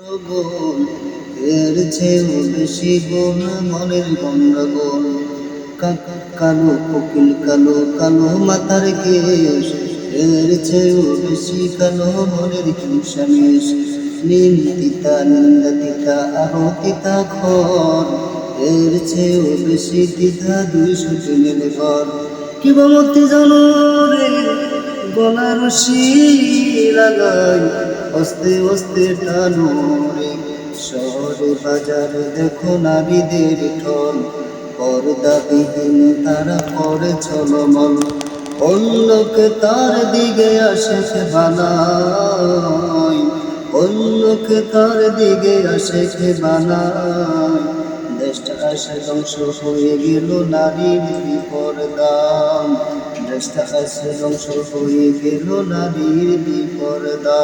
গুণ এর চেয়েও বেশি গুণ মনের গন্ডগোল। কালো কোকিল কালো কালো মাথার কেশ, এর চেয়েও বেশি কালো মনের হিংসামিষ। নিম তিতা নিন্দা তিতা আরো তিতা খর, এর চেয়েও বেশি তিতা 200 টিনের ঘর। কি বমতি জানো রে গলার রশি লাগাই, অস্তে অস্তে টানো রে। শহরে বাজারে দেখো নারীদের ঢল, পর্দাবিহীন তারা করে চলমল। অন্যকে তার দিকে আসে সে বানায়, অন্যকে তার দিকে আসে সে বানায়। দেশটা আসে ধ্বংস হয়ে গেল নারীর বিপর্দা, দেশটা আসে ধ্বংস হয়ে গেল নারীর বিপর্দা।